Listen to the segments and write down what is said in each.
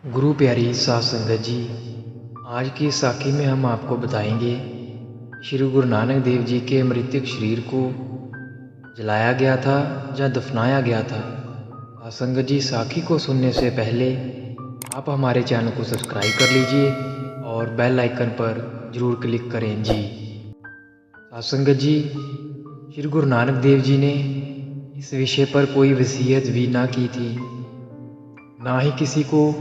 गुरु प्यारी साध संगत जी, आज की साखी में हम आपको बताएंगे श्री गुरु नानक देव जी के मृतक शरीर को जलाया गया था या दफनाया गया था। साध संगत जी, साखी को सुनने से पहले आप हमारे चैनल को सब्सक्राइब कर लीजिए और बेल आइकन पर ज़रूर क्लिक करें जी। साध संगत जी, श्री गुरु नानक देव जी ने इस विषय पर कोई वसीयत भी ना की थी, ना ही किसी को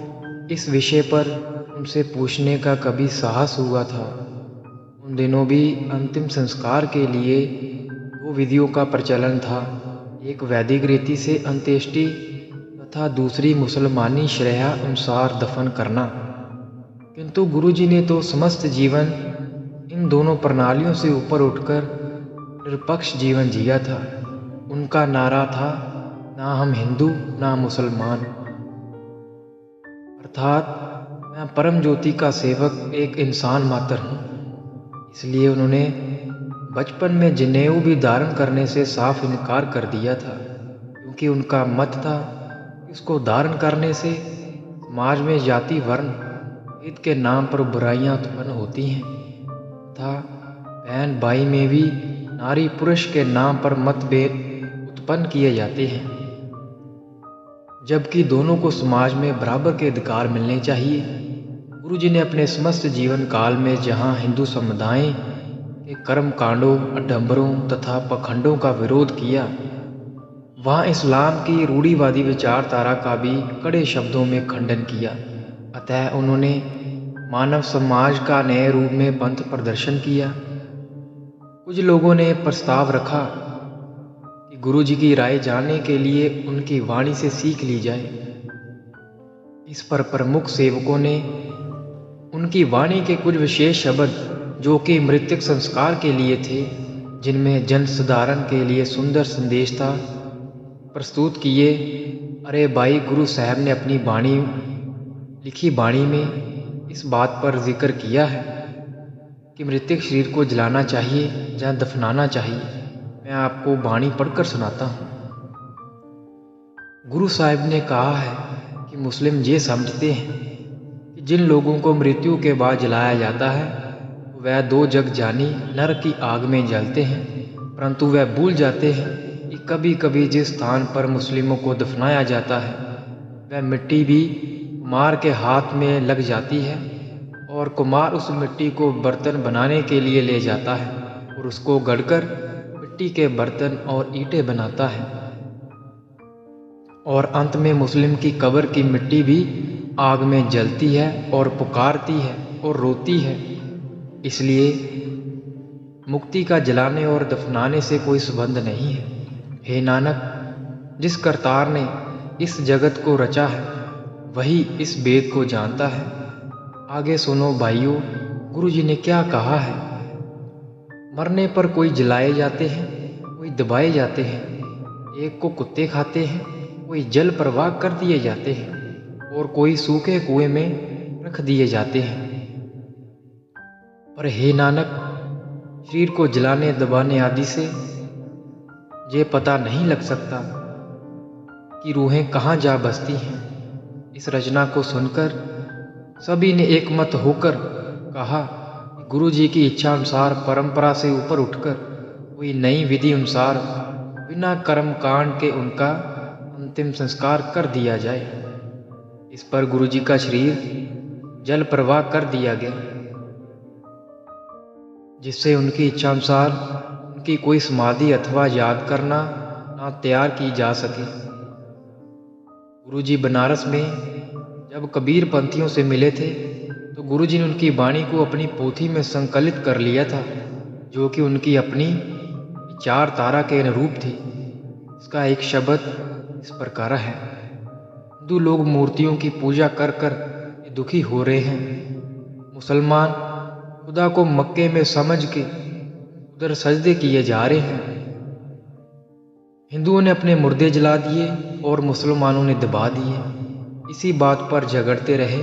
इस विषय पर उनसे पूछने का कभी साहस हुआ था। उन दिनों भी अंतिम संस्कार के लिए दो विधियों का प्रचलन था, एक वैदिक रीति से अंत्येष्टि तथा दूसरी मुसलमानी श्रेया अनुसार दफन करना। किंतु गुरुजी ने तो समस्त जीवन इन दोनों प्रणालियों से ऊपर उठकर निरपक्ष जीवन जिया था। उनका नारा था, ना हम हिंदू ना मुसलमान, अर्थात मैं परम ज्योति का सेवक एक इंसान मात्र हूँ। इसलिए उन्होंने बचपन में जनेऊ भी धारण करने से साफ इनकार कर दिया था, क्योंकि उनका मत था कि उसको धारण करने से समाज में जाति वर्ण भेद के नाम पर बुराइयां उत्पन्न होती हैं तथा बहन भाई में भी नारी पुरुष के नाम पर मतभेद उत्पन्न किए जाते हैं, जबकि दोनों को समाज में बराबर के अधिकार मिलने चाहिए। गुरुजी ने अपने समस्त जीवन काल में जहाँ हिंदू समुदाय के कर्म कांडों, अडंबरों तथा पखंडों का विरोध किया, वहाँ इस्लाम की रूढ़िवादी विचारधारा का भी कड़े शब्दों में खंडन किया। अतः उन्होंने मानव समाज का नए रूप में पंथ प्रदर्शन किया। कुछ लोगों ने प्रस्ताव रखा कि गुरुजी की राय जानने के लिए उनकी वाणी से सीख ली जाए। इस पर प्रमुख सेवकों ने उनकी वाणी के कुछ विशेष शब्द, जो कि मृतक संस्कार के लिए थे, जिनमें जन सुधारण के लिए सुंदर संदेश था, प्रस्तुत किए। अरे भाई, गुरु साहब ने अपनी लिखी वाणी में इस बात पर जिक्र किया है कि मृतक शरीर को जलाना चाहिए या दफनाना चाहिए। मैं आपको वाणी पढ़कर सुनाता हूँ। गुरु साहब ने कहा है कि मुस्लिम ये समझते हैं कि जिन लोगों को मृत्यु के बाद जलाया जाता है वह दो जग जानी नरक की आग में जलते हैं, परंतु वह भूल जाते हैं कि कभी कभी जिस स्थान पर मुस्लिमों को दफनाया जाता है वह मिट्टी भी कुम्हार के हाथ में लग जाती है और कुम्हार उस मिट्टी को बर्तन बनाने के लिए ले जाता है और उसको गढ़कर मिट्टी के बर्तन और ईंटें बनाता है, और अंत में मुस्लिम की कब्र की मिट्टी भी आग में जलती है और पुकारती है और रोती है। इसलिए मुक्ति का जलाने और दफनाने से कोई संबंध नहीं है। हे नानक, जिस करतार ने इस जगत को रचा है वही इस वेद को जानता है। आगे सुनो भाइयों, गुरुजी ने क्या कहा है। मरने पर कोई जलाए जाते हैं, कोई दबाए जाते हैं, एक को कुत्ते खाते हैं, कोई जल प्रवाह कर दिए जाते हैं और कोई सूखे कुएं में रख दिए जाते हैं। पर हे नानक, शरीर को जलाने दबाने आदि से ये पता नहीं लग सकता कि रूहें कहाँ जा बसती हैं। इस रचना को सुनकर सभी ने एक मत होकर कहा, गुरु जी की इच्छा अनुसार परंपरा से ऊपर उठकर कोई नई विधि अनुसार बिना कर्म कांड के उनका अंतिम संस्कार कर दिया जाए। इस पर गुरु जी का शरीर जल प्रवाह कर दिया गया, जिससे उनकी इच्छा अनुसार उनकी कोई समाधि अथवा याद करना ना तैयार की जा सके। गुरुजी बनारस में जब कबीर पंथियों से मिले थे तो गुरुजी ने उनकी वाणी को अपनी पोथी में संकलित कर लिया था, जो कि उनकी अपनी विचारधारा के अनुरूप थी। इसका एक शब्द इस प्रकार है, हिंदू लोग मूर्तियों की पूजा कर कर दुखी हो रहे हैं, मुसलमान खुदा को मक्के में समझ के उधर सजदे किए जा रहे हैं। हिंदुओं ने अपने मुर्दे जला दिए और मुसलमानों ने दबा दिए। इसी बात पर झगड़ते रहे,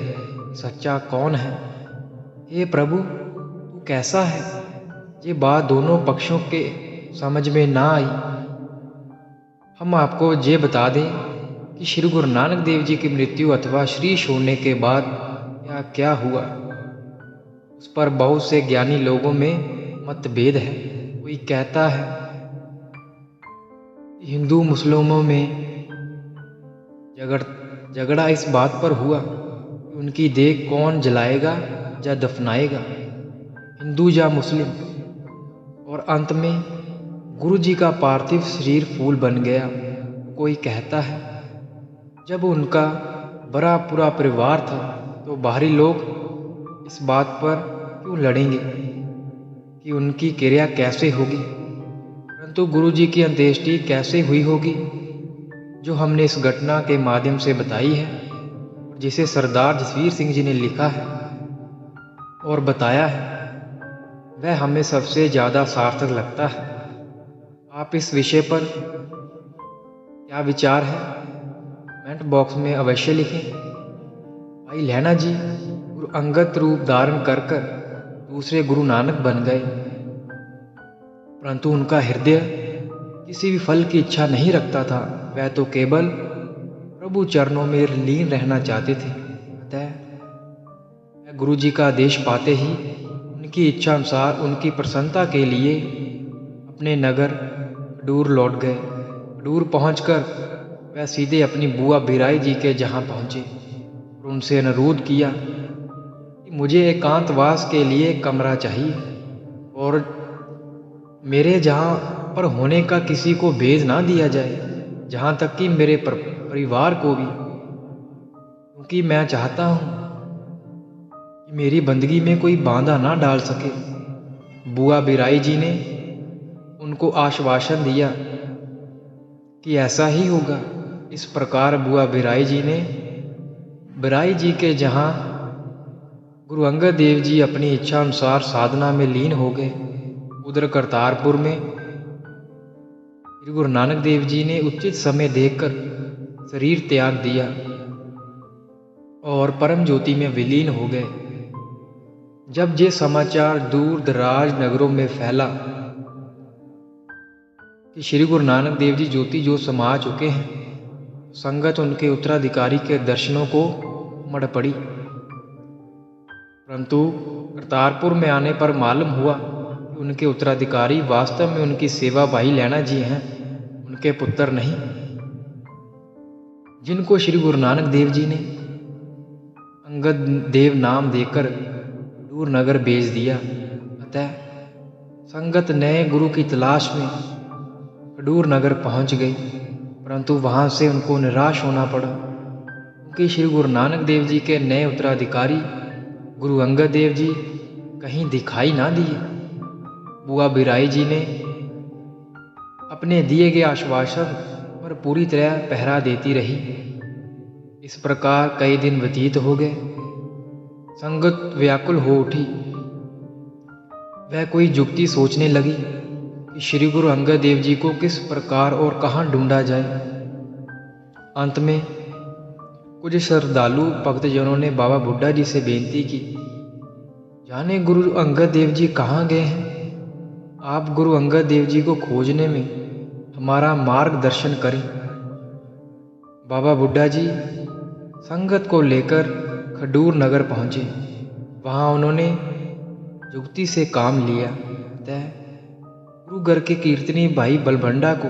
सच्चा कौन है। हे प्रभु, तू कैसा है। ये बात दोनों पक्षों के समझ में ना आई। हम आपको ये बता दें कि श्री गुरु नानक देव जी की मृत्यु अथवा शीश होने के बाद क्या क्या हुआ, उस पर बहुत से ज्ञानी लोगों में मतभेद है। कोई कहता है हिंदू मुस्लिमों में झगड़ा इस बात पर हुआ कि उनकी देह कौन जलाएगा या दफनाएगा, हिंदू या मुस्लिम। और अंत में गुरु जी का पार्थिव शरीर फूल बन गया। कोई कहता है जब उनका बड़ा पूरा परिवार था तो बाहरी लोग इस बात पर क्यों लड़ेंगे कि उनकी क्रिया कैसे होगी, परंतु गुरु जी की अंत्येष्टि कैसे हुई होगी, जो हमने इस घटना के माध्यम से बताई है और जिसे सरदार जसवीर सिंह जी ने लिखा है और बताया है, वह हमें सबसे ज़्यादा सार्थक लगता है। आप इस विषय पर क्या विचार है, कमेंट बॉक्स में अवश्य लिखें। भाई लहना जी गुरु अंगद रूप धारण कर दूसरे गुरु नानक बन गए, परंतु उनका हृदय किसी भी फल की इच्छा नहीं रखता था। वह तो केवल प्रभु चरणों में लीन रहना चाहते थे। अतः गुरु जी का आदेश पाते ही उनकी इच्छा अनुसार उनकी प्रसन्नता के लिए अपने नगर खडूर लौट गए। खडूर पहुंचकर वह सीधे अपनी बुआ बिराई जी के जहां पहुंचे और उनसे अनुरोध किया कि मुझे एकांतवास के लिए कमरा चाहिए और मेरे जहां पर होने का किसी को भेज ना दिया जाए, जहां तक कि मेरे परिवार को भी, क्योंकि मैं चाहता हूं कि मेरी बंदगी में कोई बाधा ना डाल सके। बुआ बिराई जी ने उनको आश्वासन दिया कि ऐसा ही होगा। इस प्रकार बुआ बिराई जी के जहां गुरु अंगद देव जी अपनी इच्छा अनुसार साधना में लीन हो गए, उधर करतारपुर में श्री गुरु नानक देव जी ने उचित समय देखकर शरीर त्याग दिया और परम ज्योति में विलीन हो गए। जब ये समाचार दूर दराज नगरों में फैला कि श्री गुरु नानक देव जी ज्योति जो समा चुके हैं, संगत उनके उत्तराधिकारी के दर्शनों को मड़ पड़ी। परंतु करतारपुर में आने पर मालूम हुआ कि उनके उत्तराधिकारी वास्तव में उनकी सेवा भाई लहना जी हैं, उनके पुत्र नहीं, जिनको श्री गुरु नानक देव जी ने अंगद देव नाम देकर दूर नगर भेज दिया। अतः संगत नए गुरु की तलाश में खडूर नगर पहुंच गई, परंतु वहां से उनको निराश होना पड़ा, क्योंकि श्री गुरु नानक देव जी के नए उत्तराधिकारी गुरु अंगद देव जी कहीं दिखाई ना दिए। बुआ बिराई जी ने अपने दिए गए आश्वासन पर पूरी तरह पहरा देती रही। इस प्रकार कई दिन व्यतीत हो गए। संगत व्याकुल हो उठी। वह कोई जुक्ति सोचने लगी कि श्री गुरु अंगद देव जी को किस प्रकार और कहाँ ढूंढा जाए। अंत में कुछ श्रद्धालु भक्तजनों ने बाबा बुड्ढा जी से बेनती की, जाने गुरु अंगद देव जी कहाँ गए हैं, आप गुरु अंगद देव जी को खोजने में हमारा मार्गदर्शन करें। बाबा बुड्ढा जी संगत को लेकर खडूर नगर पहुंचे। वहां उन्होंने जुक्ति से काम लिया। गुरु घर के कीर्तनी भाई बलभंडा को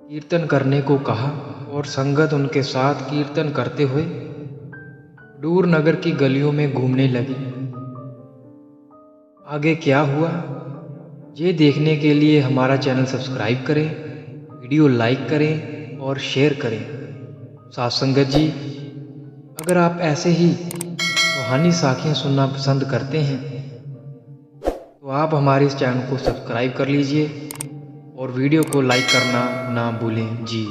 कीर्तन करने को कहा और संगत उनके साथ कीर्तन करते हुए खडूर नगर की गलियों में घूमने लगी। आगे क्या हुआ ये देखने के लिए हमारा चैनल सब्सक्राइब करें, वीडियो लाइक करें और शेयर करें। साथ संगत जी, अगर आप ऐसे ही रूहानी साखियाँ सुनना पसंद करते हैं तो आप हमारे इस चैनल को सब्सक्राइब कर लीजिए और वीडियो को लाइक करना ना भूलें जी।